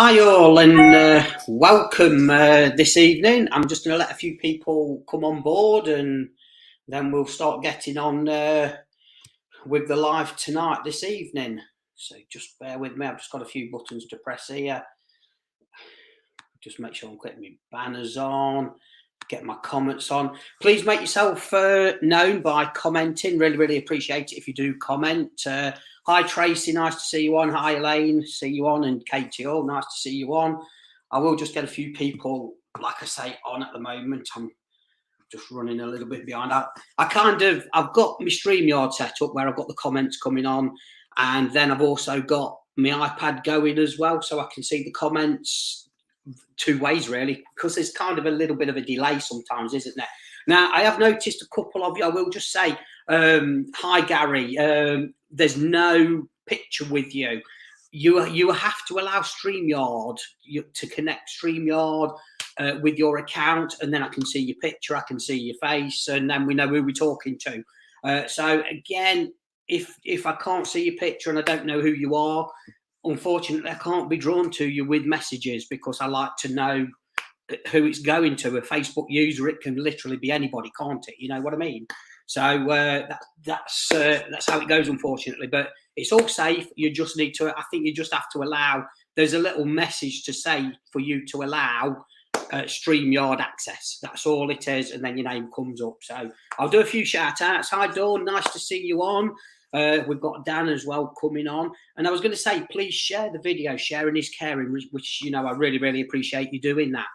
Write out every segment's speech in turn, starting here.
Hi all and welcome this evening. I'm just going to let a few people come on board and then we'll start getting on with the live tonight this evening. So just bear with me. I've just got a few buttons to press here. Just make sure I'm putting my banners on, get my comments on. Please make yourself known by commenting. Really appreciate it if you do comment. Hi Tracy, nice to see you on. Hi Elaine, see you on. And Katie, all nice to see you on. I will just get a few people, like I say, on at the moment. I'm just running a little bit behind. I've got my StreamYard set up where I've got the comments coming on, and then I've also got my iPad going as well, so I can see the comments two ways really, because there's kind of a little bit of a delay sometimes, isn't there? Now, I have noticed a couple of you, I will just say, hi Gary, there's no picture with you. You have to allow StreamYard to connect StreamYard with your account, and then I can see your picture, I can see your face, and then we know who we're talking to. So again, if I can't see your picture and I don't know who you are, unfortunately I can't be drawn to you with messages, because I like to know who it's going to. A Facebook user, it can literally be anybody, can't it? You know what I mean? So that's how it goes, unfortunately. But it's all safe. You just need to, I think you just have to allow, there's a little message to say for you to allow StreamYard access. That's all it is, and then your name comes up. So I'll do a few shout outs. Hi Dawn, nice to see you on. We've got Dan as well coming on, and I was going to say, please share the video. Sharing is caring, which you know I really appreciate you doing that.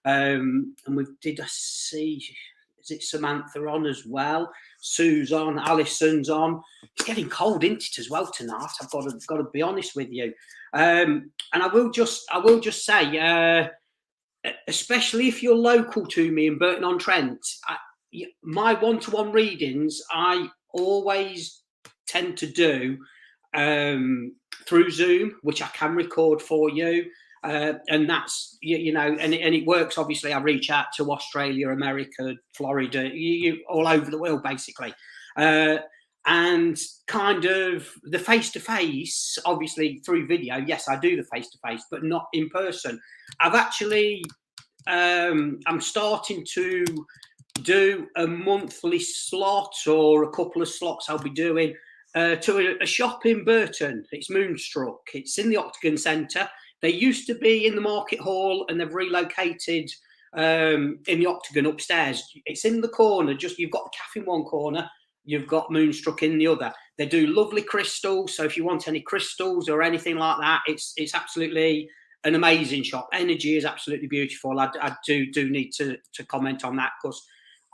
And I see, is it Samantha on as well? Sue's on, Alison's on. It's getting cold, isn't it, as well tonight? I've got to be honest with you. And I will just say, especially if you're local to me in Burton-on-Trent, my one-to-one readings I always tend to do through Zoom, which I can record for you. And that's, you know, and it works. Obviously, I reach out to Australia, America, Florida, you all over the world, basically. And kind of the face-to-face, obviously through video. Yes, I do the face-to-face, but not in person. I've actually, I'm starting to do a monthly slot, or a couple of slots I'll be doing to a shop in Burton. It's Moonstruck. It's in the Octagon Centre. They used to be in the Market Hall, and they've relocated in the Octagon upstairs. It's in the corner. Just, you've got the cafe in one corner, you've got Moonstruck in the other. They do lovely crystals. So if you want any crystals or anything like that, it's absolutely an amazing shop. Energy is absolutely beautiful. I do need to comment on that, because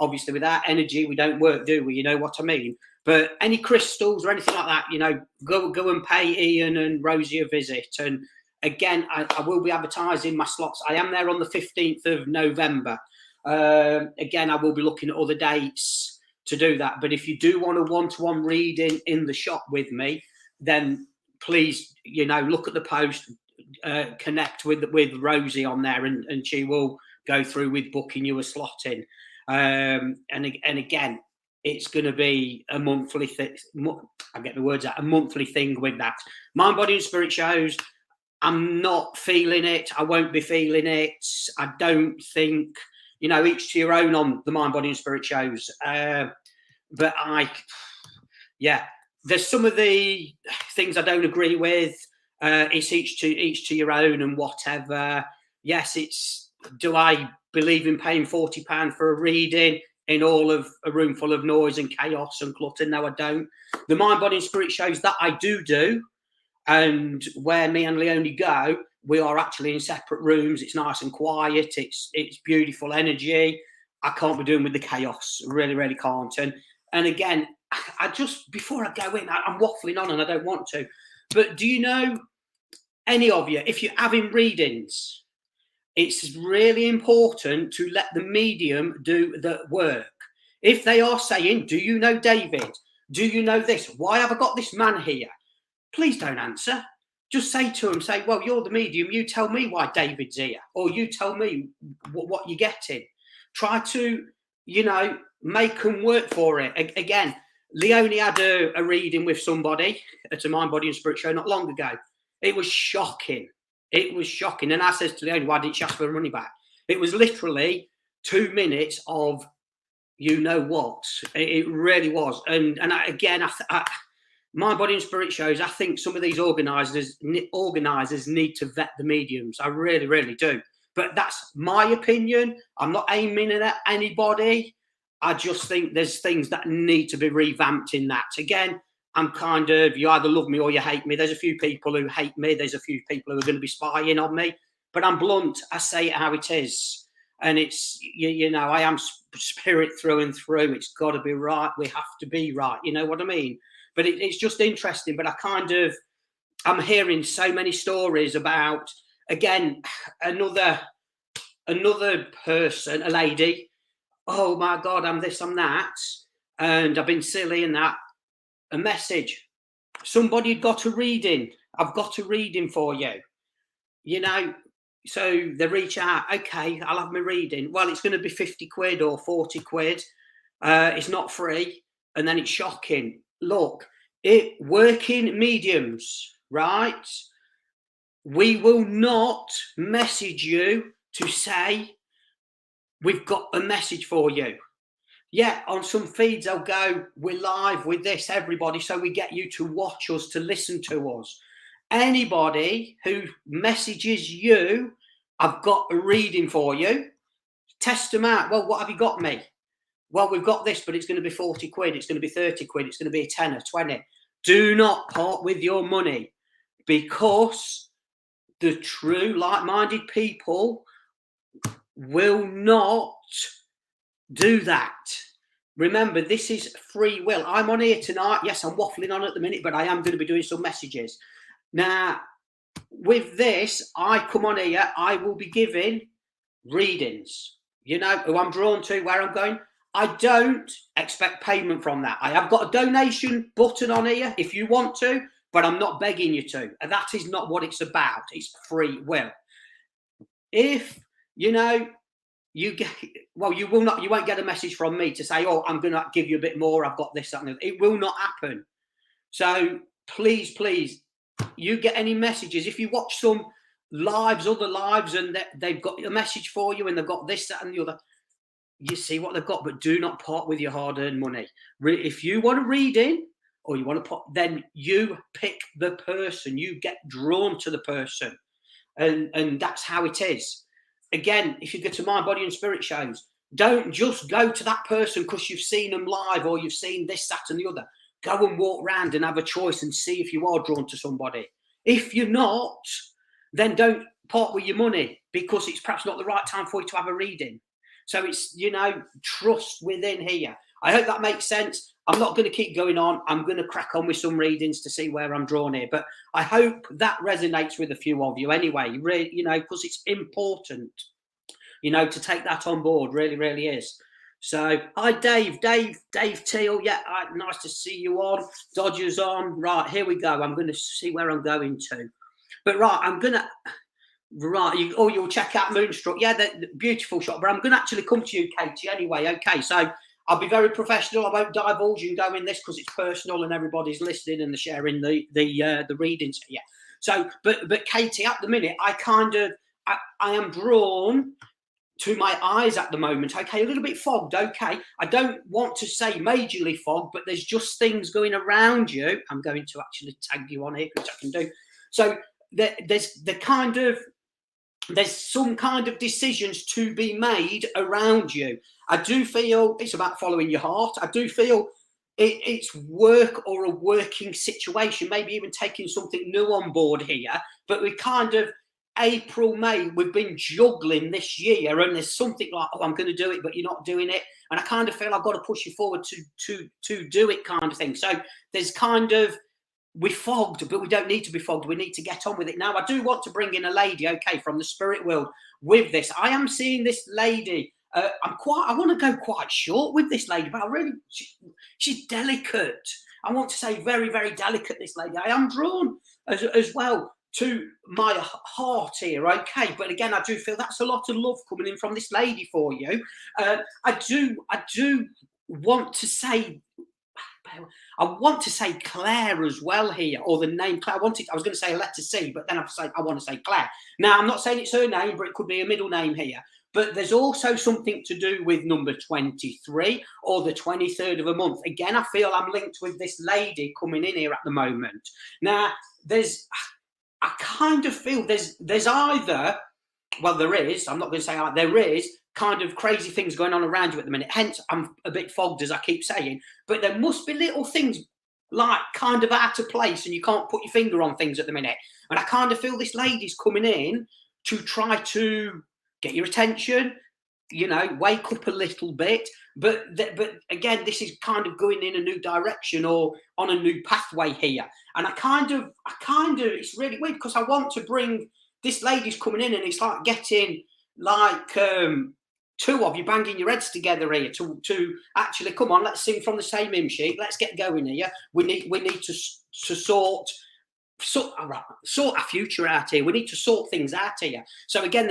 obviously without energy we don't work, do we? You know what I mean? But any crystals or anything like that, you know, go and pay Ian and Rosie a visit. And again, I will be advertising my slots. I am there on the 15th of November. Again, I will be looking at other dates to do that. But if you do want a one-to-one reading in the shop with me, then please, you know, look at the post, connect with Rosie on there, and she will go through with booking you a slot in. And again, it's going to be a monthly thing. I get the words out. A monthly thing with that. Mind, Body and Spirit shows, I'm not feeling it. I won't be feeling it. I don't think, you know, each to your own on the Mind, Body and Spirit shows. But there's some of the things I don't agree with. It's each to your own and whatever. Yes, it's, do I believe in paying £40 for a reading in all of a room full of noise and chaos and clutter? No, I don't. The Mind, Body and Spirit shows that I do. And where me and Leonie go, we are actually in separate rooms. It's nice and quiet. It's beautiful energy. I can't be doing with the chaos. Really can't. And again, I just, before I go in, I'm waffling on and I don't want to. But do you know, any of you, if you're having readings, it's really important to let the medium do the work. If they are saying, do you know David? Do you know this? Why have I got this man here? Please don't answer. Just say to him, say, well, you're the medium. You tell me why David's here, or you tell me what you're getting. Try to, you know, make them work for it. Again, Leonie had a reading with somebody at a Mind, Body and Spirit show not long ago. It was shocking. It was shocking. And I says to the owner, why didn't she ask for her money back? It was literally 2 minutes of you know what. It really was. And again, my body and spirit shows, I think some of these organisers need to vet the mediums. I really, really do. But that's my opinion. I'm not aiming at anybody. I just think there's things that need to be revamped in that. Again, I'm kind of, you either love me or you hate me. There's a few people who hate me. There's a few people who are going to be spying on me. But I'm blunt. I say it how it is. And it's, you know, I am spirit through and through. It's got to be right. We have to be right. You know what I mean? But it's just interesting. But I'm hearing so many stories about, again, another person, a lady. Oh my God, I'm this, I'm that. And I've been silly in that. A message. Somebody had got a reading. I've got a reading for you. You know, so they reach out. Okay, I'll have my reading. Well, it's going to be 50 quid or 40 quid. It's not free. And then it's shocking. Look, working mediums, right? We will not message you to say, we've got a message for you. Yeah, on some feeds, they'll go, we're live with this, everybody, so we get you to watch us, to listen to us. Anybody who messages you, I've got a reading for you, test them out. Well, what have you got me? Well, we've got this, but it's going to be 40 quid, it's going to be 30 quid, it's going to be a tenner, 20. Do not part with your money, because the true like-minded people will not do that. Remember, this is free will. I'm on here tonight. Yes, I'm waffling on at the minute, but I am going to be doing some messages. Now, with this, I come on here, I will be giving readings. You know who I'm drawn to, where I'm going. I don't expect payment from that. I have got a donation button on here if you want to, but I'm not begging you to. And that is not what it's about. It's free will. If, you know, you won't get a message from me to say, oh, I'm going to give you a bit more. I've got this, that, and it will not happen. So please, you get any messages. If you watch some other lives, and they've got a message for you and they've got this, that, and the other, you see what they've got, but do not part with your hard-earned money. If you want a reading or you want to then you pick the person, you get drawn to the person. And that's how it is. Again, if you go to my body and spirit shows, don't just go to that person because you've seen them live or you've seen this, that, and the other. Go and walk around and have a choice and see if you are drawn to somebody. If you're not, then don't part with your money, because it's perhaps not the right time for you to have a reading. So it's, you know, trust within here. I hope that makes sense. I'm not going to keep going on. I'm going to crack on with some readings to see where I'm drawn here. But I hope that resonates with a few of you anyway, you know, because it's important, you know, to take that on board. Really, really is. So, hi, Dave Teal. Yeah, nice to see you on. Dodgers on. Right, here we go. I'm going to see where I'm going to. But right, you'll check out Moonstruck. Yeah, the beautiful shot. But I'm going to actually come to you, Katie, anyway. Okay, so I'll be very professional. I won't divulge and go in this because it's personal and everybody's listening and they're sharing the readings. Yeah. So, but Katie, at the minute, I am drawn to my eyes at the moment. Okay, a little bit fogged. Okay, I don't want to say majorly fogged, but there's just things going around you. I'm going to actually tag you on here, which I can do. So there's some kind of decisions to be made around you. I do feel it's about following your heart. I do feel it's work or a working situation, maybe even taking something new on board here. But we kind of, April, May, we've been juggling this year, and there's something like, oh, I'm going to do it, but you're not doing it. And I kind of feel I've got to push you forward to do it, kind of thing. So there's kind of, we're fogged, but we don't need to be fogged. We need to get on with it. Now, I do want to bring in a lady, okay, from the spirit world with this. I am seeing this lady. I want to go quite short with this lady, but she's delicate. I want to say very, very delicate, this lady. I am drawn as well to my heart here, okay? But again, I do feel that's a lot of love coming in from this lady for you. I do want to say, bear I want to say Claire as well here, or the name Claire. I was going to say a letter C, but then I want to say Claire. Now, I'm not saying it's her name, but it could be a middle name here. But there's also something to do with number 23 or the 23rd of a month. Again, I feel I'm linked with this lady coming in here at the moment. Now, I kind of feel there's either, well, there is, I'm not going to say there is kind of crazy things going on around you at the minute. Hence, I'm a bit fogged, as I keep saying. But there must be little things like kind of out of place and you can't put your finger on things at the minute. And I kind of feel this lady's coming in to try to get your attention, you know, wake up a little bit. But again, this is kind of going in a new direction or on a new pathway here. And I kind of, it's really weird because I want to bring, this lady's coming in and it's like getting like two of you banging your heads together here to actually, come on, let's sing from the same hymn sheet. Let's get going here. We need to sort our future out here. We need to sort things out here. So again,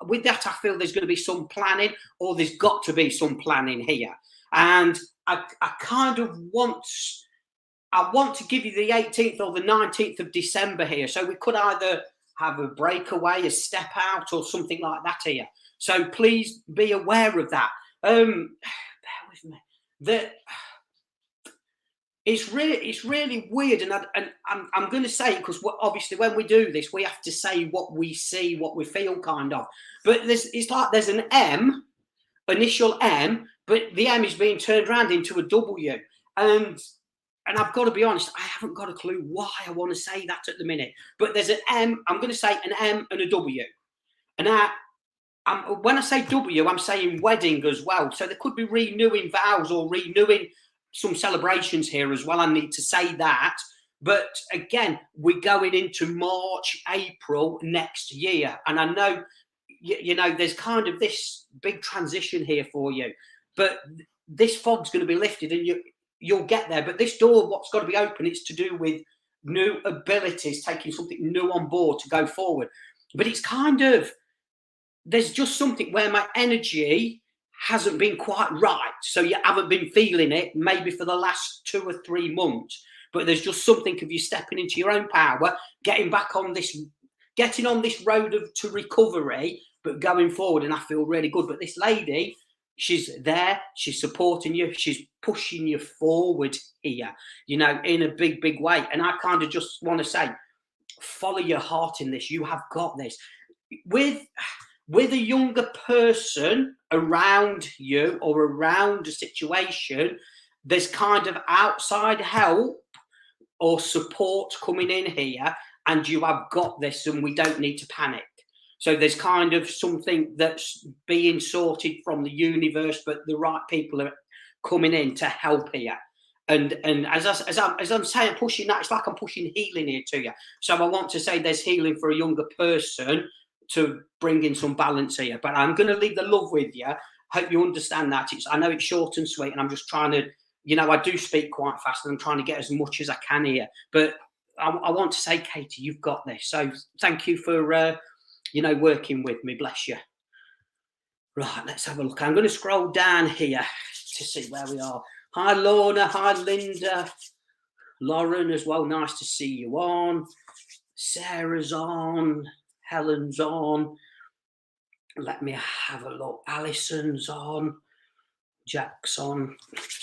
with that, I feel there's going to be some planning, or there's got to be some planning here. And I kind of want to give you the 18th or the 19th of December here. So we could either have a breakaway, a step out, or something like that here. So please be aware of that. Bear with me. It's really weird, and I'm going to say, because obviously when we do this, we have to say what we see, what we feel, kind of. But it's like there's an M, initial M, but the M is being turned around into a W, and I've got to be honest, I haven't got a clue why I want to say that at the minute. But there's an M. I'm going to say an M and a W, and when I say W, I'm saying wedding as well. So there could be renewing vows or renewing some celebrations here as well. I need to say that. But again, we're going into March, April next year. And I know, you know, there's kind of this big transition here for you. But this fog's going to be lifted and you'll get there. But this door, what's got to be open, it's to do with new abilities, taking something new on board to go forward. But it's kind of, there's just something where my energy hasn't been quite right. So you haven't been feeling it maybe for the last 2 or 3 months. But there's just something of you stepping into your own power, getting on this road to recovery, but going forward. And I feel really good. But this lady, she's there, she's supporting you, she's pushing you forward here, you know, in a big, big way. And I kind of just want to say, follow your heart in this. You have got this. With a younger person around you or around a situation, there's kind of outside help or support coming in here, and you have got this, and we don't need to panic. So there's kind of something that's being sorted from the universe, but the right people are coming in to help here. And as I'm saying, pushing that, it's like I'm pushing healing here to you. So I want to say there's healing for a younger person to bring in some balance here. But I'm going to leave the love with you. Hope you understand that. I know it's short and sweet, and I'm just trying to, you know, I do speak quite fast, and I'm trying to get as much as I can here. But I want to say, Katie, you've got this. So thank you for, you know, working with me. Bless you. Right, let's have a look. I'm going to scroll down here to see where we are. Hi, Lorna. Hi, Linda. Lauren as well. Nice to see you on. Sarah's on. Helen's on. Let me have a look. Alison's on. Jack's on.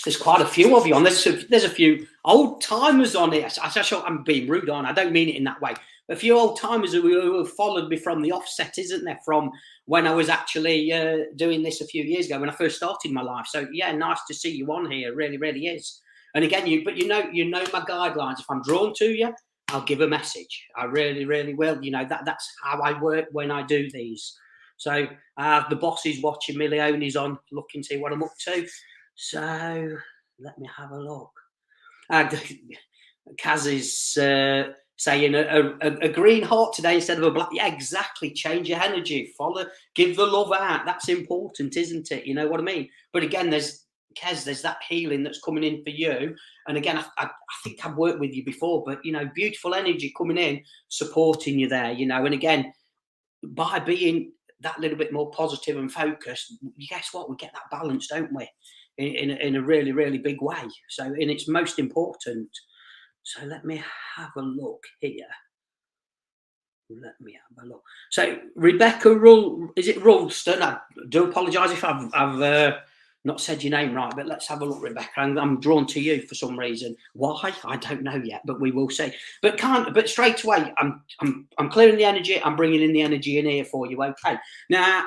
There's quite a few of you on. There's a few old timers on here. I'm being rude on. I don't mean it in that way. A few old timers who have followed me from the offset, isn't there? From when I was actually doing this a few years ago, when I first started my life. So yeah, nice to see you on here. Really, really is. And again, you know my guidelines. If I'm drawn to you, I'll give a message. I really, really will. You know, that's how I work when I do these. So the boss is watching me. Leonie's on, looking to see what I'm up to. So let me have a look. Kaz is saying a green heart today instead of a black. Yeah, exactly. Change your energy. Give the love out. That's important, isn't it? You know what I mean? But again, there's that healing that's coming in for you. And again, I think I've worked with you before, but, you know, beautiful energy coming in, supporting you there, you know. And again, by being that little bit more positive and focused, guess what? We get that balance, don't we? in a really, really big way. So, and it's most important. So let me have a look here. Let me have a look. So Rebecca is it Ralston? I do apologise if I've not said your name right, but let's have a look, Rebecca. I'm drawn to you for some reason. Why? I don't know yet, but we will see. But straight away, I'm clearing the energy. I'm bringing in the energy in here for you. Okay. Now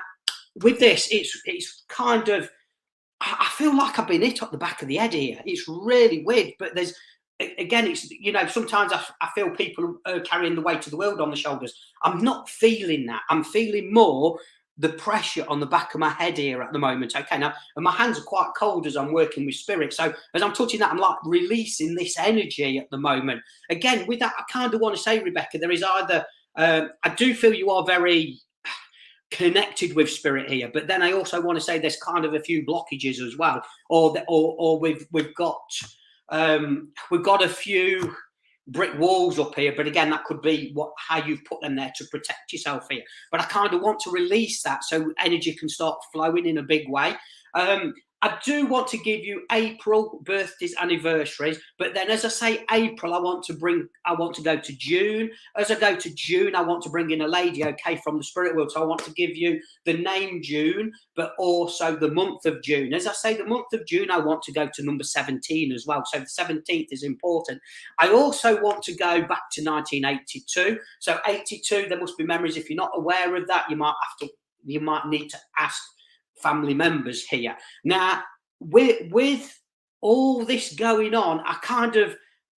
with this, it's kind of, I feel like I've been hit up the back of the head here. It's really weird, but there's, again, it's, sometimes I feel people are carrying the weight of the world on the shoulders. I'm not feeling that. I'm feeling more the pressure on the back of my head here at the moment. Okay, now, and my hands are quite cold as I'm working with spirit. So as I'm touching that, I'm like releasing this energy at the moment. Again, with that, I kind of want to say, Rebecca, there is either, I do feel you are very connected with spirit here, but then I also want to say there's kind of a few blockages as well, or we've got a few brick walls up here, but again, that could be how you've put them there to protect yourself here. But I kind of want to release that so energy can start flowing in a big way. I do want to give you April birthdays, anniversaries, but then as I say April, I want to go to June. As I go to June, I want to bring in a lady, okay, from the spirit world. So I want to give you the name June, but also the month of June. As I say the month of June, I want to go to number 17 as well. So the 17th is important. I also want to go back to 1982. So 82, there must be memories. If you're not aware of that, you might need to ask family members here. Now, with all this going on,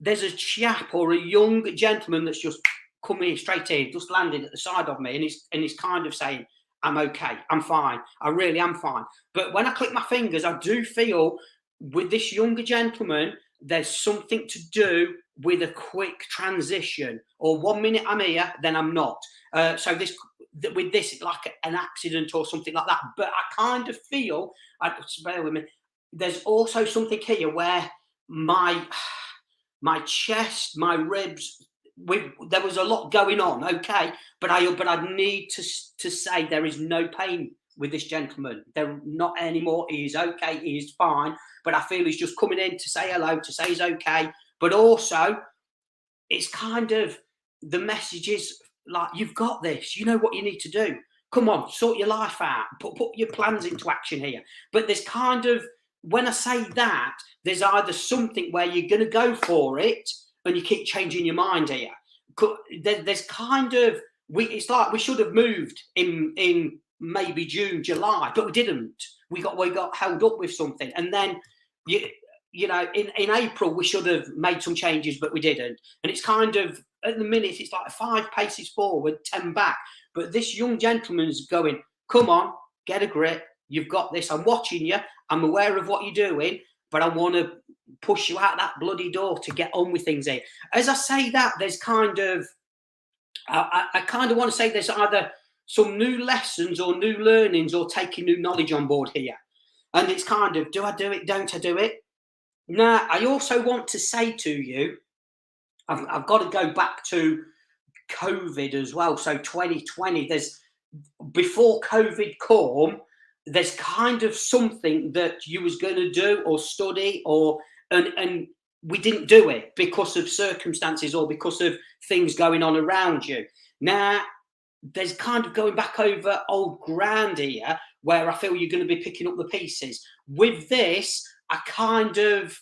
there's a chap or a young gentleman that's just come here straight here, just landed at the side of me, and he's kind of saying, I'm okay, I'm fine, I really am fine. But when I click my fingers, I do feel with this younger gentleman, there's something to do with a quick transition, or 1 minute I'm here, then I'm not. So with this, like an accident or something like that. But I kind of feel, bear with me, there's also something here where my chest, my ribs, there was a lot going on, okay? But I need to say there is no pain with this gentleman. There not anymore. He is okay. He is fine. But I feel he's just coming in to say hello, to say he's okay. But also, it's kind of, the message is like, you've got this. You know what you need to do. Come on, sort your life out. Put your plans into action here. But there's kind of, when I say that, there's either something where you're going to go for it and you keep changing your mind here. There's kind of, it's like we should have moved in maybe June, July, but we didn't. We got held up with something. And then, you know, in April, we should have made some changes, but we didn't. And it's kind of, at the minute, it's like 5 paces forward, 10 back. But this young gentleman's going, come on, get a grip. You've got this. I'm watching you. I'm aware of what you're doing, but I want to push you out that bloody door to get on with things here. As I say that, there's kind of, I kind of want to say there's either some new lessons or new learnings or taking new knowledge on board here. And it's kind of, do I do it? Don't I do it? Now, I also want to say to you, I've got to go back to COVID as well. So 2020, before COVID come, there's kind of something that you was going to do or study, and we didn't do it because of circumstances or because of things going on around you. Now, there's kind of going back over old ground here where I feel you're going to be picking up the pieces. With this, I kind of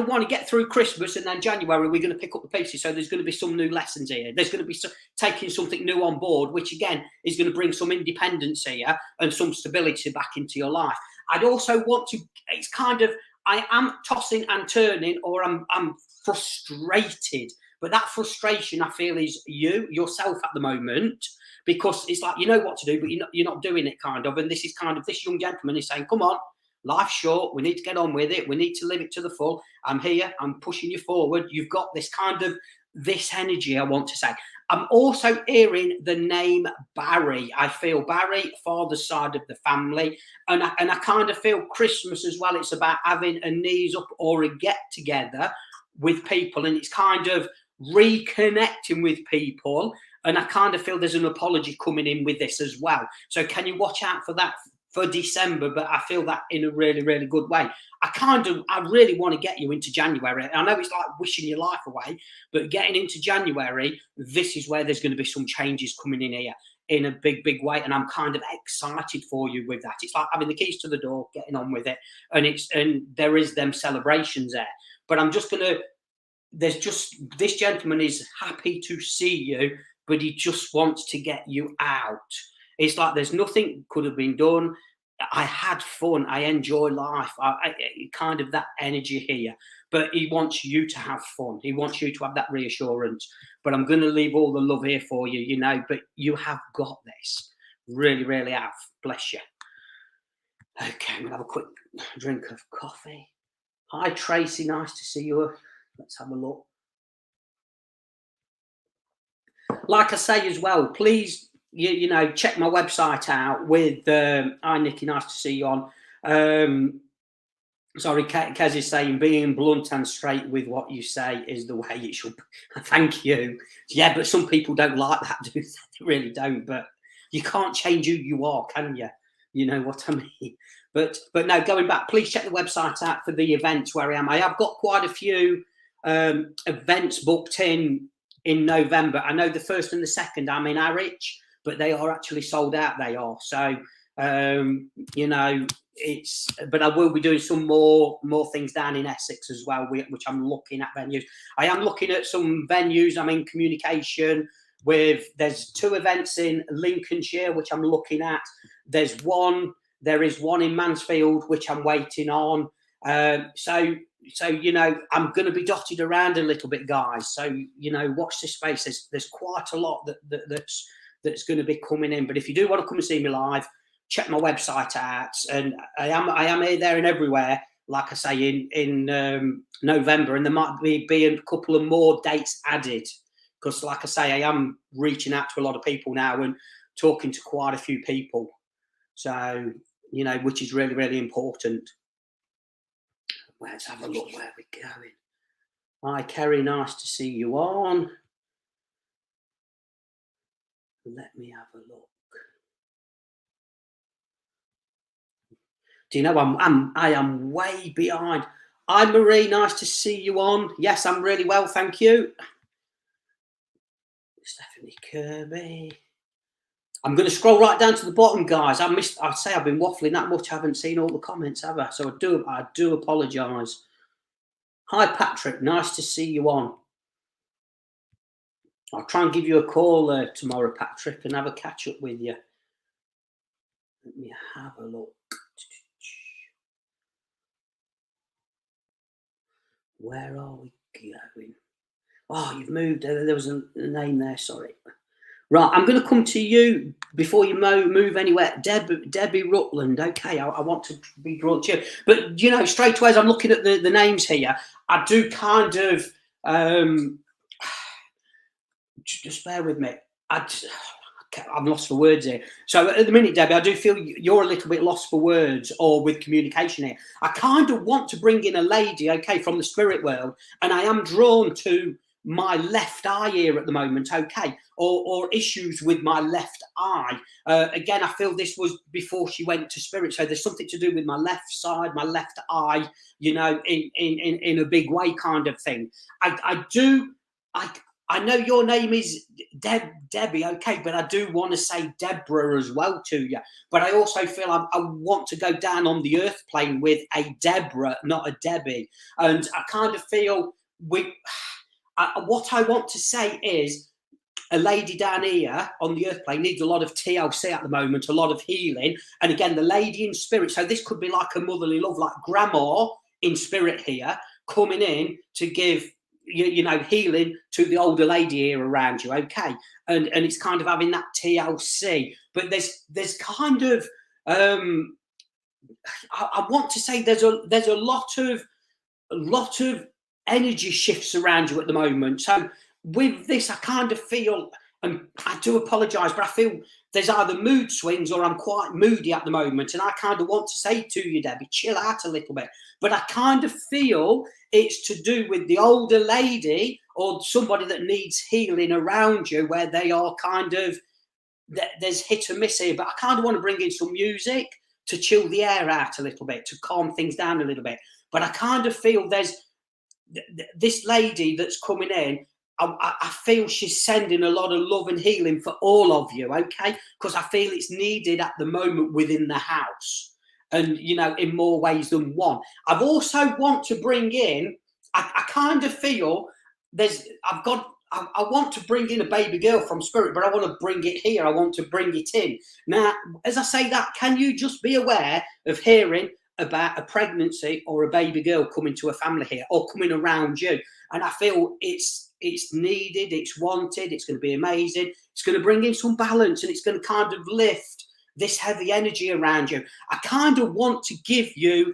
want to get through Christmas, and then January we're going to pick up the pieces. So there's going to be some new lessons here. There's going to be taking something new on board, which again is going to bring some independence here and some stability back into your life. I'd also want to, it's kind of, I am tossing and turning, or I'm frustrated. But that frustration, I feel, is yourself at the moment, because it's like, you know what to do, but you're not doing it, kind of. And this is kind of, this young gentleman is saying, come on, life's short. We need to get on with it. We need to live it to the full. I'm here. I'm pushing you forward. You've got this kind of, this energy, I want to say. I'm also hearing the name Barry. I feel Barry, father's side of the family. And I kind of feel Christmas as well. It's about having a knees up or a get together with people. And it's kind of reconnecting with people. And I kind of feel there's an apology coming in with this as well. So can you watch out for that for December, but I feel that in a really, really good way. I really want to get you into January. I know it's like wishing your life away, but getting into January, this is where there's going to be some changes coming in here in a big, big way. And I'm kind of excited for you with that. It's like having the keys to the door, getting on with it. And there is them celebrations there. But I'm just going to, this gentleman is happy to see you, but he just wants to get you out. It's like there's nothing could have been done. I had fun. I enjoy life. I kind of that energy here. But he wants you to have fun. He wants you to have that reassurance. But I'm going to leave all the love here for you, you know. But you have got this. Really, really have. Bless you. Okay, I'm going to have a quick drink of coffee. Hi, Tracy. Nice to see you. Let's have a look. Like I say as well, please, you know, check my website out with, hi, Nikki, nice to see you on. Sorry, Kez is saying being blunt and straight with what you say is the way it should be. Thank you. Yeah, but some people don't like that, do they? They really don't. But you can't change who you are, can you? You know what I mean? But no, going back, please check the website out for the events where I am. I have got quite a few events booked in November. I know the 1st and the 2nd I'm in Harwich, but they are actually sold out. They are. So, you know, but I will be doing some more things down in Essex as well, which I'm looking at venues. I am looking at some venues. I'm in communication with, there's 2 events in Lincolnshire, which I'm looking at. There is one in Mansfield, which I'm waiting on. So, you know, I'm going to be dotted around a little bit, guys. So, you know, watch this space. There's quite a lot that's going to be coming in. But if you do want to come and see me live, check my website out. And I am here, there, and everywhere. Like I say, in November, and there might be a couple of more dates added, because, like I say, I am reaching out to a lot of people now and talking to quite a few people. So, you know, which is really, really important. Let's have a look where we're going. Hi, Kerry. Nice to see you on. Let me have a look. Do you know I am way behind? Hi, Marie. Nice to see you on. Yes, I'm really well, thank you. Stephanie Kirby. I'm going to scroll right down to the bottom, guys. I'd say I've been waffling that much. I haven't seen all the comments, have I? So I do apologise. Hi, Patrick. Nice to see you on. I'll try and give you a call tomorrow, Patrick, and have a catch up with you. Let me have a look. Where are we going? Oh, you've moved. There was a name there. Sorry. Right, I'm going to come to you before you move anywhere. Debbie Rutland. Okay, I want to be drawn to you. But, you know, straight away as I'm looking at the names here, I do kind of, just bear with me. I'm lost for words here. So at the minute, Debbie, I do feel you're a little bit lost for words or with communication here. I kind of want to bring in a lady, okay, from the spirit world, and I am drawn to my left eye here at the moment, okay, or issues with my left eye. Again, I feel this was before she went to spirit, so there's something to do with my left side, my left eye, you know, in a big way kind of thing. I know your name is Debbie, okay, but I do want to say Deborah as well to you. But I also feel I want to go down on the earth plane with a Deborah, not a Debbie. And I kind of feel what I want to say is a lady down here on the earth plane needs a lot of TLC at the moment, a lot of healing. And again, the lady in spirit. So this could be like a motherly love, like grandma in spirit here, coming in to give, you know, healing to the older lady here around you, okay? And it's kind of having that TLC. But there's kind of, I want to say there's a lot of energy shifts around you at the moment. So with this, I kind of feel, and I do apologise, but I feel there's either mood swings or I'm quite moody at the moment. And I kind of want to say to you, Debbie, chill out a little bit. But I kind of feel it's to do with the older lady or somebody that needs healing around you, where they are kind of, there's hit or miss here. But I kind of want to bring in some music to chill the air out a little bit, to calm things down a little bit. But I kind of feel there's this lady that's coming in. I feel she's sending a lot of love and healing for all of you, okay? Because I feel it's needed at the moment within the house, and in more ways than one. I've also want to bring in. I kind of feel I want to bring in a baby girl from Spirit, but I want to bring it here. I want to bring it in. Now, as I say that, can you just be aware of hearing about a pregnancy or a baby girl coming to a family here or coming around you? And I feel it's needed, it's wanted, it's going to be amazing. It's going to bring in some balance, and it's going to kind of lift this heavy energy around you. I kind of want to give you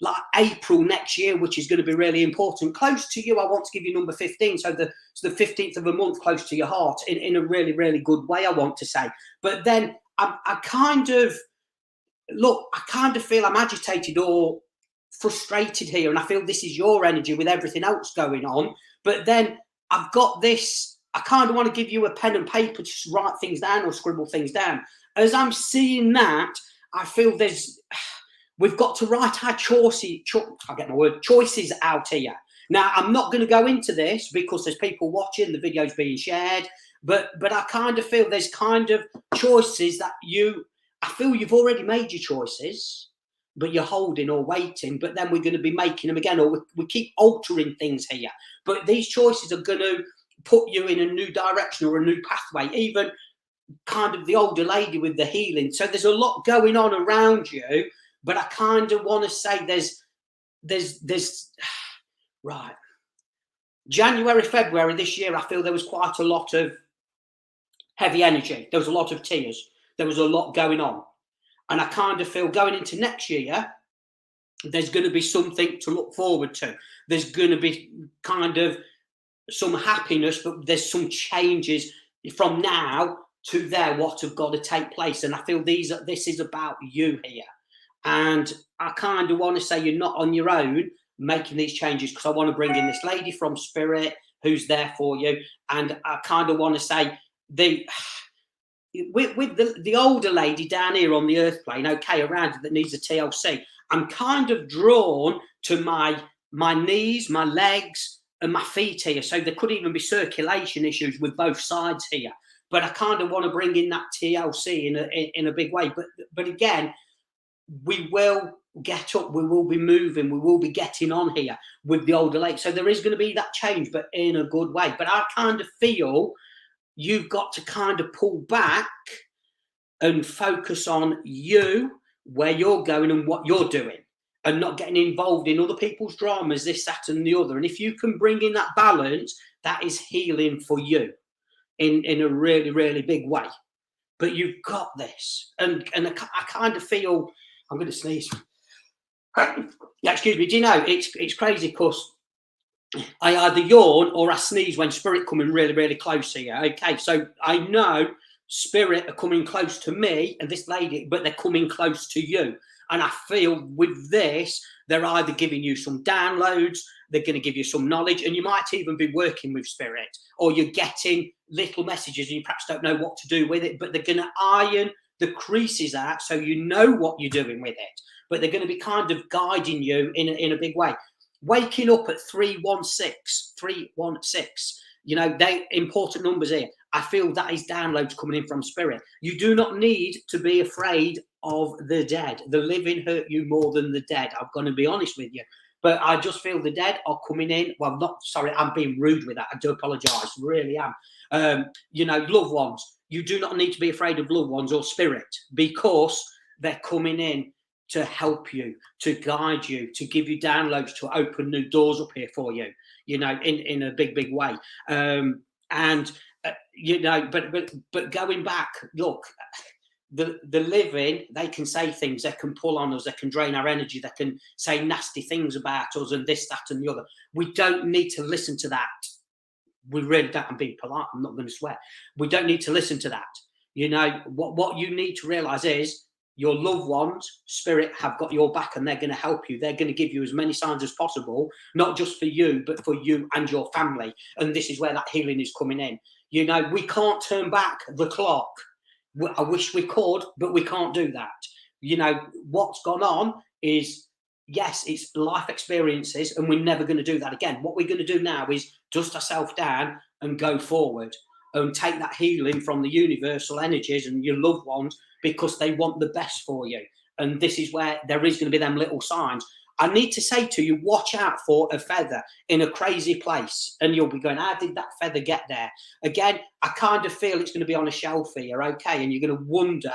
like April next year, which is going to be really important. Close to you, I want to give you number 15, so the 15th of a month, close to your heart, in a really, really good way, I want to say. But then I kind of feel I'm agitated or frustrated here, and I feel this is your energy with everything else going on. But then I've got this, I kind of want to give you a pen and paper to write things down or scribble things down. As I'm seeing that, I feel we've got to write our choices out here. Now, I'm not going to go into this because there's people watching, the video's being shared, but I kind of feel there's kind of choices that I feel you've already made your choices, but you're holding or waiting, but then we're going to be making them again, or we keep altering things here. But these choices are going to put you in a new direction or a new pathway, even kind of the older lady with the healing. So there's a lot going on around you, but I kind of want to say there's right. January, February this year, I feel there was quite a lot of heavy energy. There was a lot of tears. There was a lot going on. And I kind of feel going into next year, there's going to be something to look forward to. There's going to be kind of some happiness, but there's some changes from now to there, what have got to take place. And I feel this is about you here. And I kind of want to say you're not on your own making these changes, because I want to bring in this lady from Spirit who's there for you. And I kind of want to say with the older lady down here on the earth plane, okay, around that needs a TLC, I'm kind of drawn to my knees, my legs, and my feet here. So there could even be circulation issues with both sides here. But I kind of want to bring in that TLC in a big way. But again, we will get up, we will be moving, we will be getting on here with the older lady. So there is going to be that change, but in a good way. But I kind of feel you've got to kind of pull back and focus on you, where you're going and what you're doing, and not getting involved in other people's dramas, this, that, and the other. And if you can bring in that balance, that is healing for you in a really, really big way. But you've got this. And I kind of feel, I'm going to sneeze. Yeah, excuse me. Do you know, it's crazy because I either yawn or I sneeze when Spirit coming really, really close here. Okay, so I know Spirit are coming close to me and this lady, but they're coming close to you. And I feel with this, they're either giving you some downloads, they're going to give you some knowledge, and you might even be working with Spirit, or you're getting little messages and you perhaps don't know what to do with it, but they're going to iron the creases out so you know what you're doing with it. But they're going to be kind of guiding you in a big way. Waking up at 316, you know, they important numbers here. I feel that is downloads coming in from Spirit. You do not need to be afraid of the dead. The living hurt you more than the dead. I'm going to be honest with you. But I just feel the dead are coming in. Well, not sorry, I'm being rude with that. I do apologise, really am. You know, loved ones. You do not need to be afraid of loved ones or Spirit, because they're coming in to help you, to guide you, to give you downloads, to open new doors up here for you, you know, in a big, big way. You know, but going back, look, the living, they can say things, they can pull on us, they can drain our energy, they can say nasty things about us and this, that, and the other. We don't need to listen to that. We really don't. I'm being polite, I'm not going to swear. We don't need to listen to that. You know, what you need to realize is your loved ones, Spirit, have got your back and they're going to help you. They're going to give you as many signs as possible, not just for you, but for you and your family. And this is where that healing is coming in. You know, we can't turn back the clock. I wish we could, but we can't do that. what's gone on is, yes, it's life experiences, and we're never going to do that again. What we're going to do now is dust ourselves down and go forward and take that healing from the universal energies and your loved ones, because they want the best for you. And this is where there is going to be them little signs. I need to say to you, watch out for a feather in a crazy place. And you'll be going, how did that feather get there? Again, I kind of feel it's going to be on a shelf here, okay? And you're going to wonder,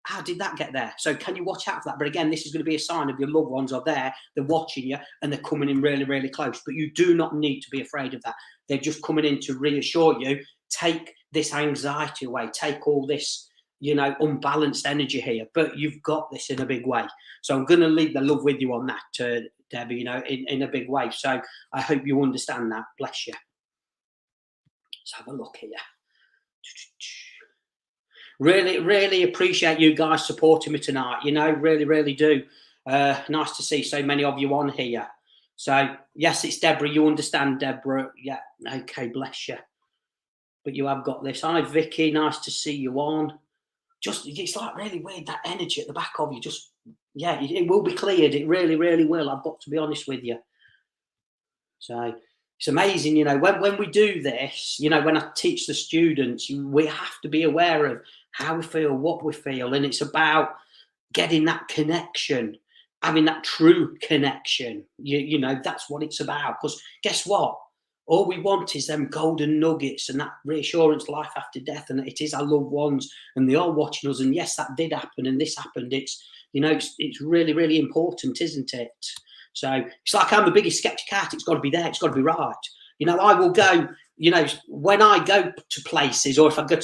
how did that get there? So can you watch out for that? But again, this is going to be a sign of your loved ones are there, they're watching you, and they're coming in really, really close. But you do not need to be afraid of that. They're just coming in to reassure you, take this anxiety away, take all this, unbalanced energy here. But you've got this in a big way. So I'm going to leave the love with you on that, Debbie, in a big way. So I hope you understand that. Bless you. Let's have a look here. Really, really appreciate you guys supporting me tonight. Really, really do. Nice to see so many of you on here. So, yes, it's Deborah. You understand, Deborah. Yeah, okay, bless you. But you have got this. Hi, Vicky. Nice to see you on. It's like really weird, that energy at the back of you. It will be cleared. It really, really will. I've got to be honest with you. So it's amazing, when we do this, when I teach the students, we have to be aware of how we feel, what we feel. And it's about getting that connection, having that true connection. That's what it's about. Because guess what? All we want is them golden nuggets and that reassurance, life after death, and it is our loved ones, and they are watching us. And yes, that did happen, and this happened. It's really, really important, isn't it? So it's like I'm the biggest skeptic out. It's got to be there. It's got to be right. I will go. When I go to places, or if I go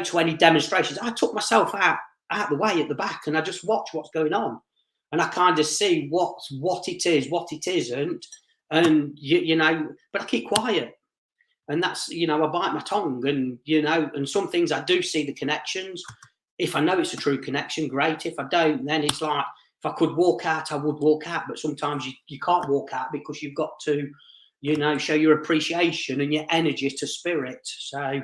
to any demonstrations, I took myself out the way at the back, and I just watch what's going on, and I kind of see what it is, what it isn't. And but I keep quiet, and that's I bite my tongue, and and some things I do see the connections. If I know it's a true connection, great. If I don't, then it's like, if I could walk out, I would walk out. But sometimes you can't walk out, because you've got to show your appreciation and your energy to spirit. So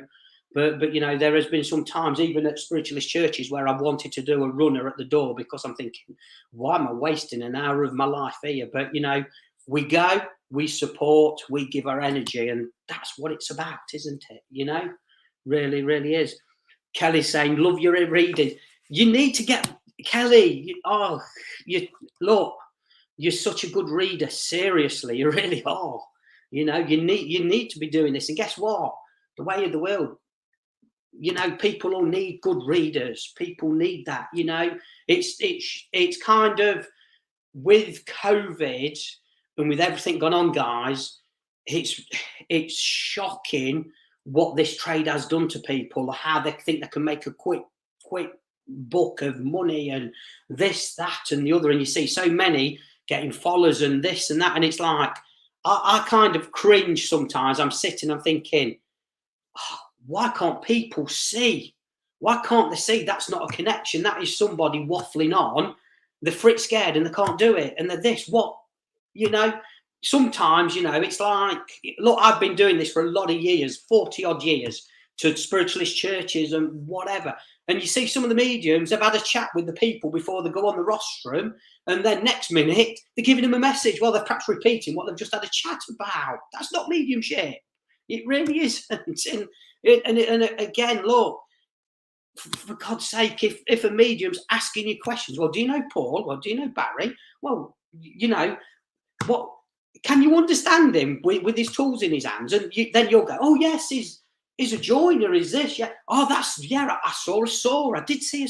but there has been some times, even at spiritualist churches, where I've wanted to do a runner at the door, because I'm thinking, why am I wasting an hour of my life here? But we go, we support, we give our energy, and that's what it's about, isn't it? Really, really is. Kelly saying, love your reading. You need to get, Kelly, look, you're such a good reader. Seriously, you really are. You need to be doing this. And guess what? The way of the world, people all need good readers. People need that. It's kind of, with COVID and with everything gone on, guys, it's shocking what this trade has done to people, how they think they can make a quick buck of money, and this, that, and the other. And you see so many getting followers and this and that, and it's like, I kind of cringe sometimes. I'm thinking, why can't people see? Why can't they see that's not a connection? That is somebody waffling on. They're frit scared and they can't do it. And they're this, what, sometimes, it's like, look, I've been doing this for a lot of years, 40 odd years, to spiritualist churches and whatever. And you see some of the mediums have had a chat with the people before they go on the rostrum, and then next minute they're giving them a message. Well, they're perhaps repeating what they've just had a chat about. That's not mediumship. It really isn't. And again, look, for God's sake, if a medium's asking you questions, well, do you know Paul? Well, do you know Barry? Well, what, can you understand him with his tools in his hands? And then you'll go, oh yes, he's a joiner, is this? Yeah. Oh, I saw a saw. I did see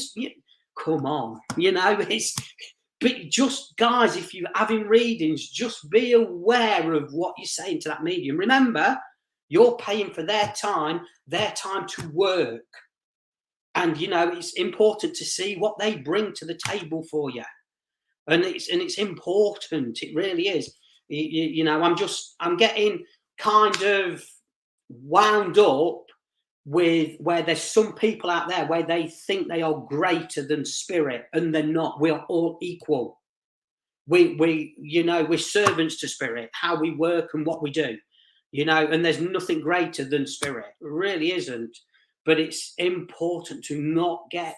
come on, it's, but just, guys, if you're having readings, just be aware of what you're saying to that medium. Remember, you're paying for their time to work. And, it's important to see what they bring to the table for you. And it's important. It really is. I'm getting kind of wound up with where there's some people out there where they think they are greater than spirit, and they're not. We are all equal. We're servants to spirit, how we work and what we do, and there's nothing greater than spirit. It really isn't. But it's important to not get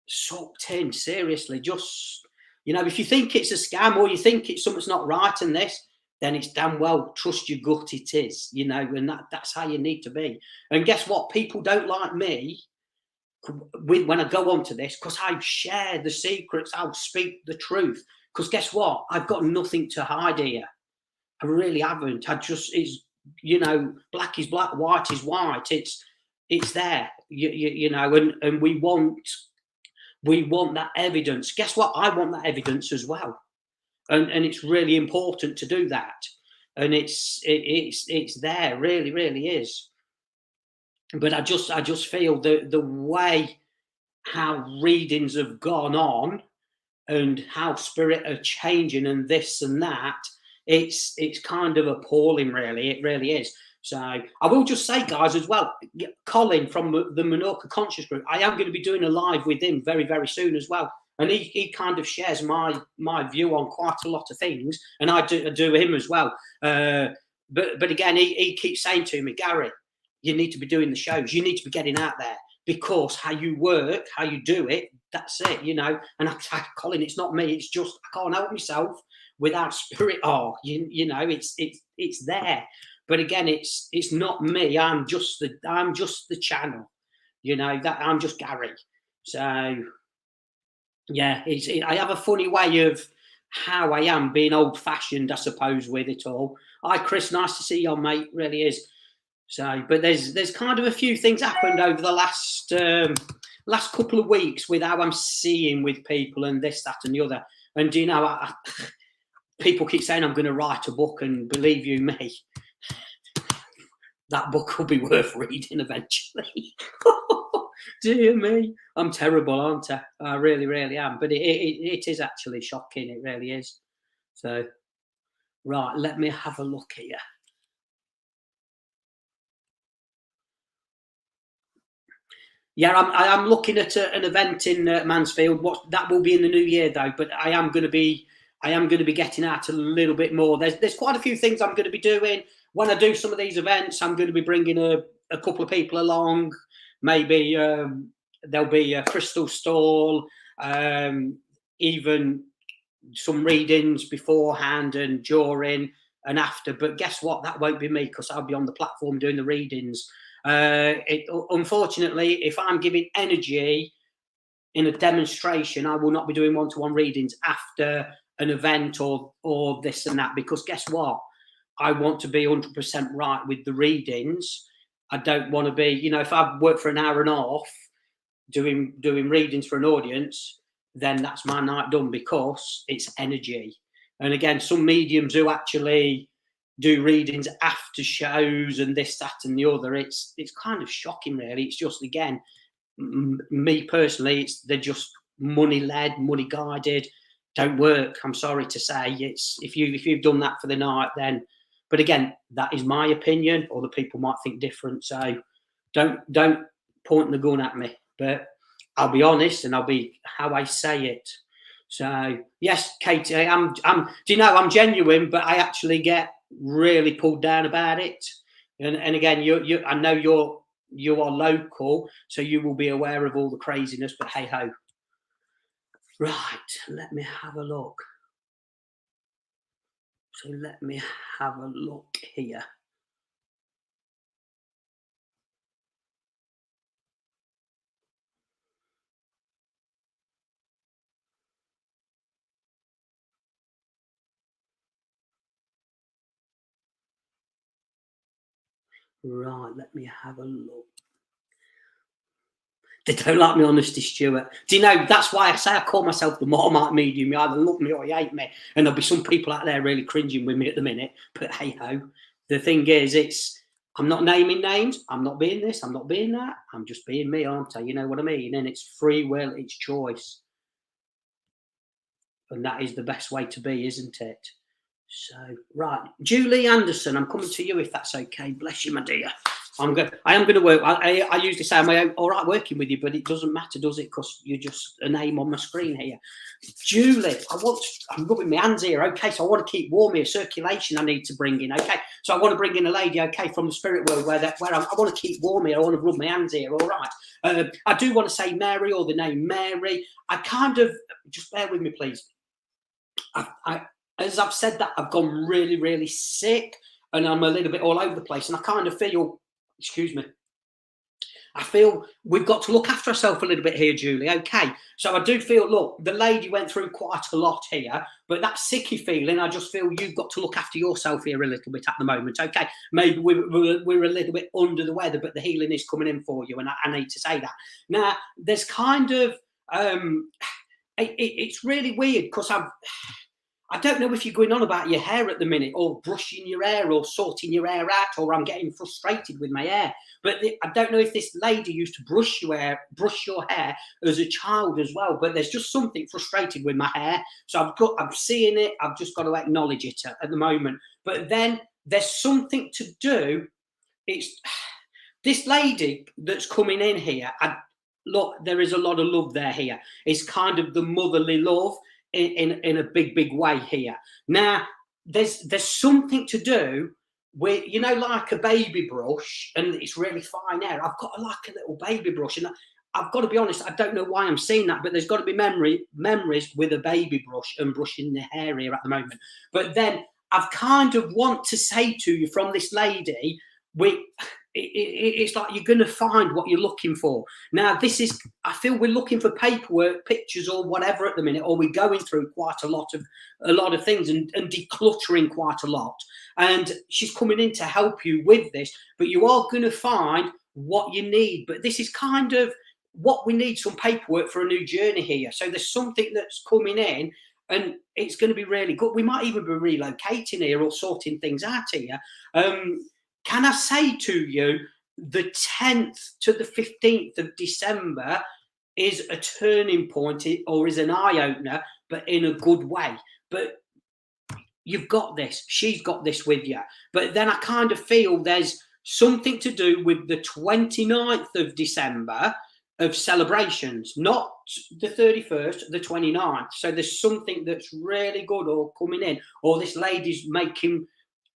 sucked in, seriously. Just, you know, if you think it's a scam or you think it's something's not right in this, then it's damn well trust your gut it is, you know, and that's how you need to be. And guess what? People don't like me when I go on to this because I share the secrets, I'll speak the truth. Because guess what? I've got nothing to hide here. I really haven't. It's, you know, black is black, white is white. It's there, you know, and we want that evidence. Guess what? I want that evidence as well, and it's really important to do that. And it's there, really is. But I just feel the way how readings have gone on and how spirit are changing and this and that, it's kind of appalling, really. It really is. So I will just say, guys, as well, Colin from the Menorca Conscious Group, I am going to be doing a live with him very soon as well. And he kind of shares my view on quite a lot of things, and I do him as well. But again, he keeps saying to me, Gary, you need to be doing the shows. You need to be getting out there, because how you work, how you do it, that's it, you know. And I Colin, it's not me. It's just I can't help myself without spirit. Oh, you know, it's there. But again, it's not me. I'm just the channel, you know. That I'm just Gary. So yeah, I have a funny way of how I am, being old-fashioned, I suppose, with it all. Hi, Chris. Nice to see you, mate. Really is. So, but there's kind of a few things happened over the last couple of weeks with how I'm seeing with people and this, that, and the other. And you know, people keep saying I'm going to write a book, and believe you me, that book will be worth reading eventually. Dear me, I'm terrible, aren't I? I really am. But it is actually shocking. It really is. So, right, let me have a look here. Yeah, I'm looking at an event in Mansfield. What that will be in the new year though, but I am going to be getting out a little bit more. There's quite a few things I'm going to be doing when I do some of these events. I'm going to be bringing a couple of people along. Maybe there'll be a crystal stall, even some readings beforehand and during and after. But guess what? That won't be me, because I'll be on the platform doing the readings. Unfortunately, if I'm giving energy in a demonstration, I will not be doing one-to-one readings after an event or this and that, because guess what? I want to be 100% right with the readings. I don't want to be, you know, if I've worked for an hour and a half doing readings for an audience, then that's my night done, because it's energy. And again, some mediums who actually do readings after shows and this, that, and the other, it's kind of shocking, really. It's just, again, me personally, they're just money led, money guided. Don't work. I'm sorry to say. It's if you've done that for the night, then. But again, that is my opinion. Other people might think different. So don't point the gun at me. But I'll be honest, and I'll be how I say it. So yes, Katie, I'm. Do you know, I'm genuine, but I actually get really pulled down about it. And again, you I know you are local, so you will be aware of all the craziness. But hey ho. Right, let me have a look. So let me have a look here. Right, let me have a look. They don't like me, honesty, Stuart. Do you know, that's why I say I call myself the Marmite medium. You either love me or you hate me. And there'll be some people out there really cringing with me at the minute. But hey ho. The thing is, I'm not naming names. I'm not being this. I'm not being that. I'm just being me, aren't I? You know what I mean? And it's free will, it's choice. And that is the best way to be, isn't it? So, right. Julie Anderson, I'm coming to you if that's okay. Bless you, my dear. I am going to work. I usually say I'm all right working with you, but it doesn't matter, does it? Because you're just a name on my screen here. Julie, I'm rubbing my hands here. Okay, so I want to keep warm here. Circulation I need to bring in. Okay, so I want to bring in a lady. Okay, from the spirit world where I want to keep warm here. I want to rub my hands here. All right. I do want to say Mary or the name Mary. I kind of just bear with me, please. As I've said that, I've gone really, really sick, and I'm a little bit all over the place, and I kind of feel. Excuse me. I feel we've got to look after ourselves a little bit here, Julie. Okay. So I do feel, look, the lady went through quite a lot here, but that sicky feeling, I just feel you've got to look after yourself here a little bit at the moment. Okay. Maybe we're a little bit under the weather, but the healing is coming in for you. And I need to say that. Now, there's kind of, it's really weird because I don't know if you're going on about your hair at the minute, or brushing your hair, or sorting your hair out, or I'm getting frustrated with my hair. But I don't know if this lady used to brush your hair as a child as well. But there's just something frustrated with my hair, so I'm seeing it. I've just got to acknowledge it at the moment. But then there's something to do. It's this lady that's coming in here. Look, there is a lot of love there here. It's kind of the motherly love. In a big way here. Now, there's something to do with, like a baby brush, and it's really fine hair. I've got like a little baby brush, and I've got to be honest, I don't know why I'm seeing that, but there's got to be memories with a baby brush and brushing the hair here at the moment. But then I've kind of want to say to you from this lady, it's like you're going to find what you're looking for. Now, I feel we're looking for paperwork, pictures, or whatever at the minute, or we're going through quite a lot of things and decluttering quite a lot. And she's coming in to help you with this, but you are going to find what you need. But this is kind of what we need, some paperwork for a new journey here. So there's something that's coming in, and it's going to be really good. We might even be relocating here or sorting things out here. Can I say to you, the 10th to the 15th of December is a turning point, or is an eye-opener, but in a good way. But you've got this. She's got this with you. But then I kind of feel there's something to do with the 29th of December of celebrations, not the 31st, the 29th. So there's something that's really good or coming in, or this lady's making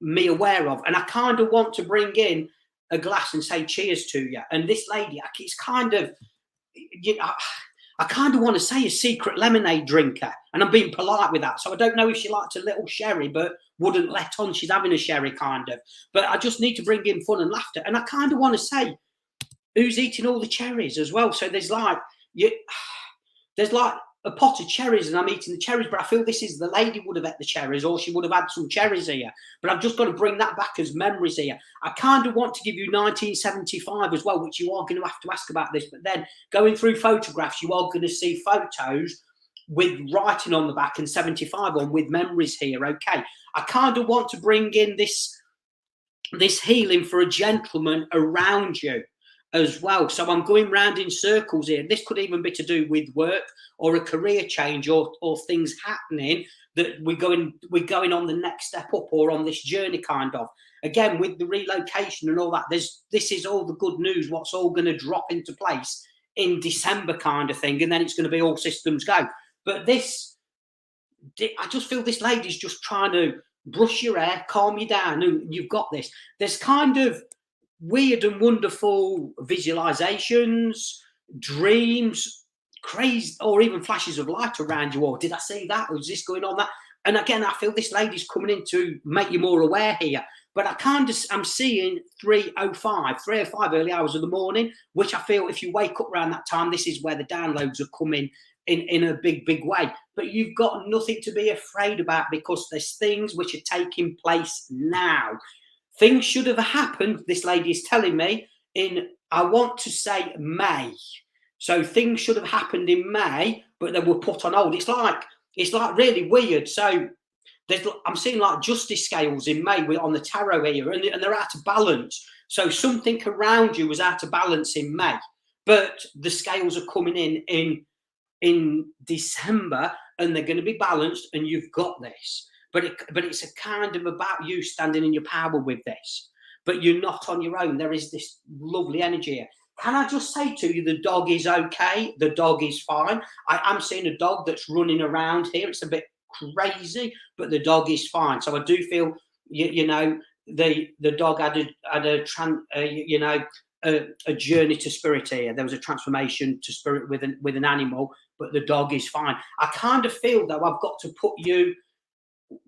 me aware of, and I kind of want to bring in a glass and say cheers to you. And this lady, it's kind of, I kind of want to say a secret lemonade drinker, and I'm being polite with that. So I don't know if she liked a little sherry, but wouldn't let on she's having a sherry, kind of. But I just need to bring in fun and laughter, and I kind of want to say who's eating all the cherries as well. So there's like a pot of cherries, and I'm eating the cherries, but I feel this is the lady would have ate the cherries, or she would have had some cherries here. But I've just got to bring that back as memories here. I kind of want to give you 1975 as well, which you are going to have to ask about this. But then going through photographs, you are going to see photos with writing on the back and 75 on with memories here. Okay, I kind of want to bring in this healing for a gentleman around you as well. So I'm going round in circles here. This could even be to do with work or a career change, or things happening that we're going on the next step up, or on this journey, kind of. Again, with the relocation and all that, this is all the good news, what's all going to drop into place in December, kind of thing, and then it's going to be all systems go. But I just feel this lady's just trying to brush your hair, calm you down, and you've got this. There's kind of weird and wonderful visualizations, dreams, crazy, or even flashes of light around you. Or did I see that? Or is this going on that? And again, I feel this lady's coming in to make you more aware here. But I'm seeing 3:05 early hours of the morning, which I feel if you wake up around that time, this is where the downloads are coming in a big way. But you've got nothing to be afraid about, because there's things which are taking place now. Things should have happened, this lady is telling me, in, I want to say, May. So things should have happened in May, but they were put on hold. It's like really weird. So I'm seeing like justice scales in May on the tarot here, and they're out of balance. So something around you was out of balance in May, but the scales are coming in December, and they're going to be balanced, and you've got this. But it's a kind of about you standing in your power with this. but you're not on your own. There is this lovely energy here. Can I just say to you, the dog is okay. The dog is fine. I am seeing a dog that's running around here. It's a bit crazy, but the dog is fine. So I do feel, you know, the dog had a journey to spirit here. There was a transformation to spirit with an animal, but the dog is fine. I kind of feel though I've got to put you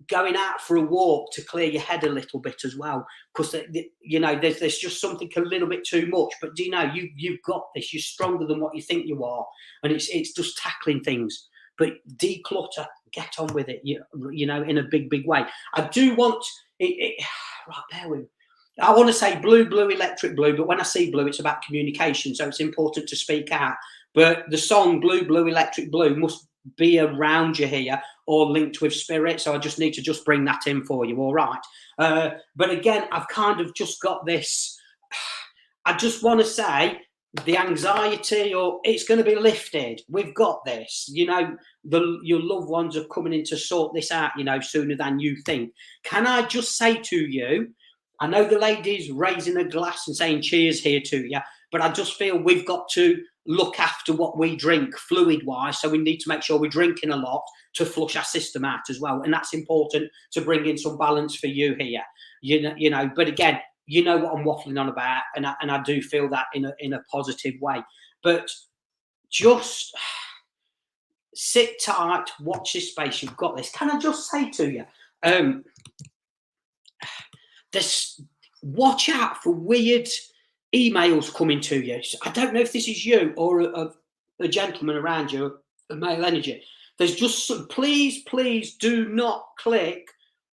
going out for a walk to clear your head a little bit as well, because you know there's just something a little bit too much. But do you know you've got this? You're stronger than what you think you are, and it's just tackling things. But declutter, get on with it. You know, in a big way. I do want it right there with. I want to say blue, electric blue, but when I see blue, it's about communication, so it's important to speak out. But the song blue, electric blue must be around you here or linked with spirit. So I just need to just bring that in for you. All right. But again, I've kind of just got this. I just want to say the anxiety, or it's going to be lifted. We've got this. You know, your loved ones are coming in to sort this out, you know, sooner than you think. Can I just say to you, I know the lady's raising a glass and saying cheers here to you, but I just feel we've got to look after what we drink fluid-wise. So we need to make sure we're drinking a lot to flush our system out as well. And that's important to bring in some balance for you here. You know, but again, you know what I'm waffling on about, and I do feel that in a positive way. But just sit tight, watch this space. You've got this. Can I just say to you, watch out for weird emails coming to you. I don't know if this is you or a gentleman around you, a male energy. There's just please do not click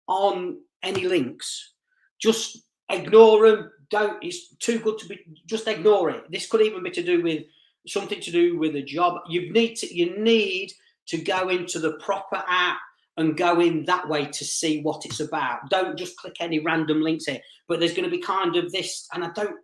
on any links. Just ignore them. Don't. It's too good to be. Just ignore it. This could even be to do with something to do with a job. You need to go into the proper app and go in that way to see what it's about. Don't just click any random links here. But there's going to be kind of this, and I don't,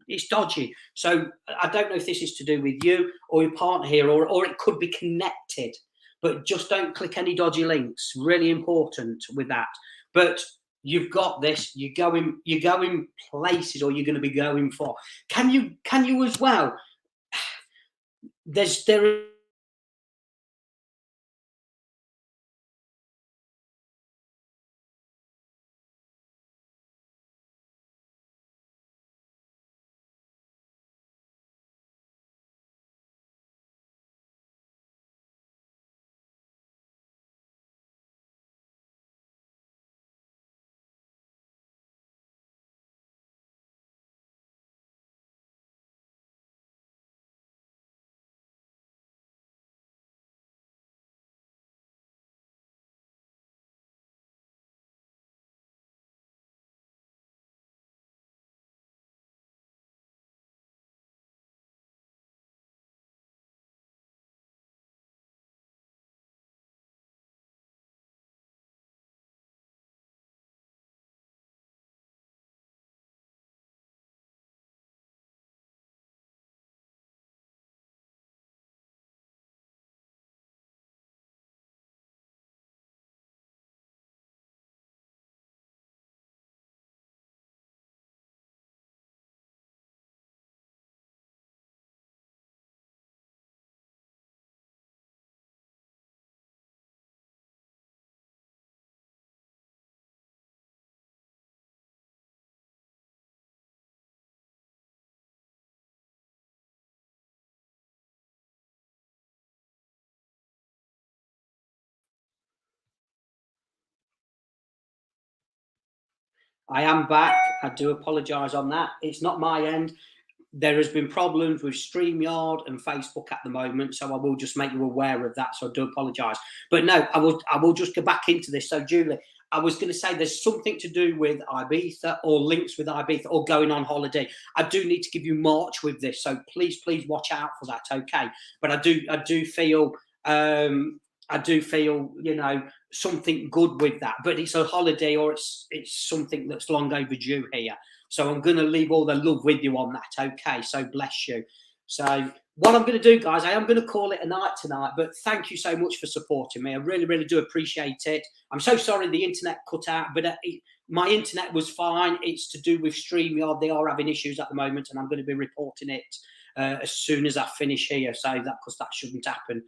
it's dodgy. So I don't know if this is to do with you or your partner here, or it could be connected. But just don't click any dodgy links. Really important with that. But you've got this. You're going places, or you're going to be going for. Can you as well? There. I am back. I do apologise on that. It's not my end. There has been problems with StreamYard and Facebook at the moment, so I will just make you aware of that. So I do apologise. But no, I will just go back into this. So Julie, I was going to say there's something to do with Ibiza or links with Ibiza or going on holiday. I do need to give you March with this, so please watch out for that. Okay, but I do feel you know something good with that. But it's a holiday, or it's something that's long overdue here. So I'm going to leave all the love with you on that. Okay, so bless you. So what I'm going to do, guys, I am going to call it a night tonight, but thank you so much for supporting me. I really, really do appreciate it. I'm so sorry the internet cut out, but my internet was fine. It's to do with StreamYard. They are having issues at the moment, and I'm going to be reporting it as soon as I finish here. So because that shouldn't happen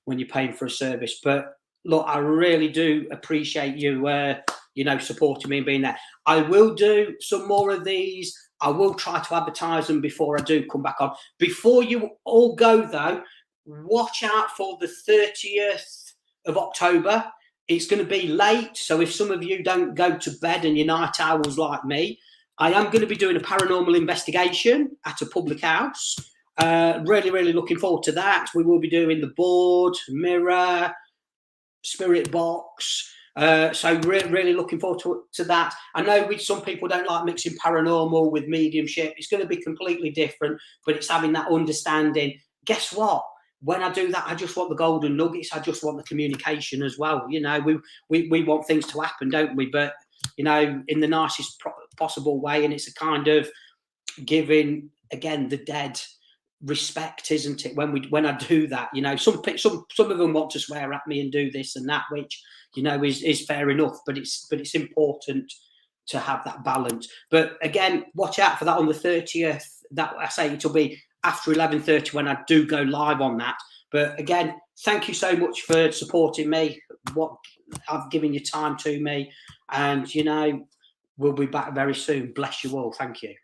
when you're paying for a service. But look, I really do appreciate you, supporting me and being there. I will do some more of these. I will try to advertise them before I do come back on. Before you all go, though, watch out for the 30th of October. It's going to be late, so if some of you don't go to bed and you're night owls like me, I am going to be doing a paranormal investigation at a public house. Really, really looking forward to that. We will be doing the board, mirror, spirit box. So really looking forward to that. I know some people don't like mixing paranormal with mediumship. It's going to be completely different, but it's having that understanding. Guess what? When I do that, I just want the golden nuggets. I just want the communication as well. We want things to happen, don't we? But, in the nicest possible way. And it's a kind of giving, again, the dead respect, isn't it? When I do that, some of them want to swear at me and do this and that, which is fair enough, but it's important to have that balance. But again, watch out for that on the 30th. That I say it'll be after 11:30 when I do go live on that. But again, thank you so much for supporting me, what I've given your time to me, and we'll be back very soon. Bless you all. Thank you.